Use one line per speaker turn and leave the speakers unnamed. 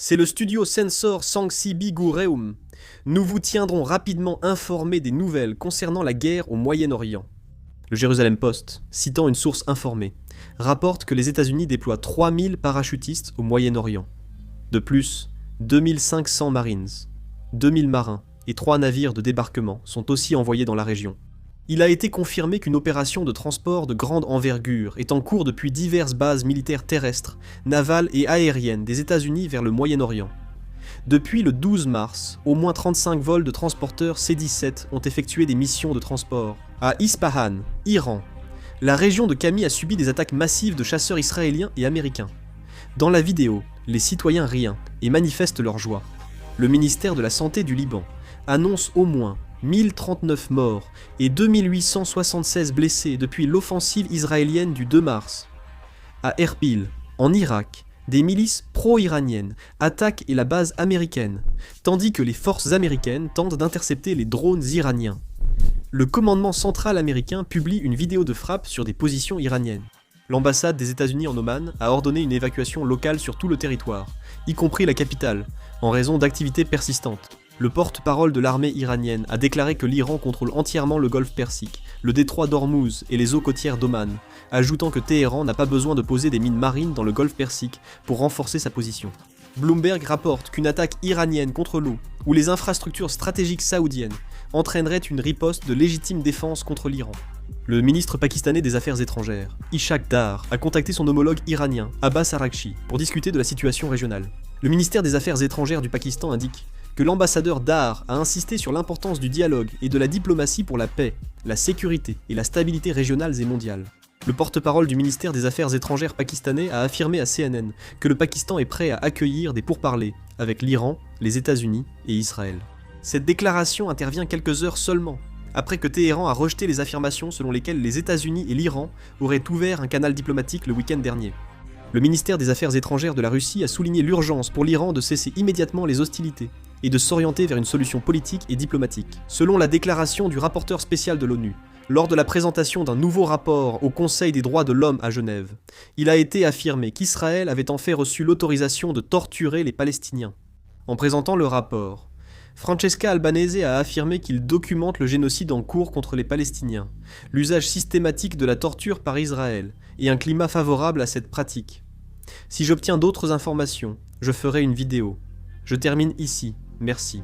C'est le studio Sensor Sangsibi Gureum. Nous vous tiendrons rapidement informés des nouvelles concernant la guerre au Moyen-Orient. Le Jérusalem Post, citant une source informée, rapporte que les États-Unis déploient 3000 parachutistes au Moyen-Orient. De plus, 2500 Marines, 2000 marins et 3 navires de débarquement sont aussi envoyés dans la région. Il a été confirmé qu'une opération de transport de grande envergure est en cours depuis diverses bases militaires terrestres, navales et aériennes des États-Unis vers le Moyen-Orient. Depuis le 12 mars, au moins 35 vols de transporteurs C-17 ont effectué des missions de transport. À Ispahan, Iran, la région de Kami a subi des attaques massives de chasseurs israéliens et américains. Dans la vidéo, les citoyens rient et manifestent leur joie. Le ministère de la Santé du Liban annonce au moins 1039 morts et 2876 blessés depuis l'offensive israélienne du 2 mars. À Erbil, en Irak, des milices pro-iraniennes attaquent la base américaine, tandis que les forces américaines tentent d'intercepter les drones iraniens. Le commandement central américain publie une vidéo de frappe sur des positions iraniennes. L'ambassade des États-Unis en Oman a ordonné une évacuation locale sur tout le territoire, y compris la capitale, en raison d'activités persistantes. Le porte-parole de l'armée iranienne a déclaré que l'Iran contrôle entièrement le golfe Persique, le détroit d'Ormuz et les eaux côtières d'Oman, ajoutant que Téhéran n'a pas besoin de poser des mines marines dans le golfe Persique pour renforcer sa position. Bloomberg rapporte qu'une attaque iranienne contre l'eau ou les infrastructures stratégiques saoudiennes entraînerait une riposte de légitime défense contre l'Iran. Le ministre pakistanais des Affaires étrangères, Ishaq Dar, a contacté son homologue iranien, Abbas Araghchi, pour discuter de la situation régionale. Le ministère des Affaires étrangères du Pakistan indique que l'ambassadeur Dar a insisté sur l'importance du dialogue et de la diplomatie pour la paix, la sécurité et la stabilité régionales et mondiales. Le porte-parole du ministère des Affaires étrangères pakistanais a affirmé à CNN que le Pakistan est prêt à accueillir des pourparlers avec l'Iran, les États-Unis et Israël. Cette déclaration intervient quelques heures seulement après que Téhéran a rejeté les affirmations selon lesquelles les États-Unis et l'Iran auraient ouvert un canal diplomatique le week-end dernier. Le ministère des Affaires étrangères de la Russie a souligné l'urgence pour l'Iran de cesser immédiatement les hostilités et de s'orienter vers une solution politique et diplomatique. Selon la déclaration du rapporteur spécial de l'ONU, lors de la présentation d'un nouveau rapport au Conseil des droits de l'homme à Genève, il a été affirmé qu'Israël avait en fait reçu l'autorisation de torturer les Palestiniens. En présentant le rapport, Francesca Albanese a affirmé qu'il documente le génocide en cours contre les Palestiniens, l'usage systématique de la torture par Israël et un climat favorable à cette pratique. Si j'obtiens d'autres informations, je ferai une vidéo. Je termine ici, merci.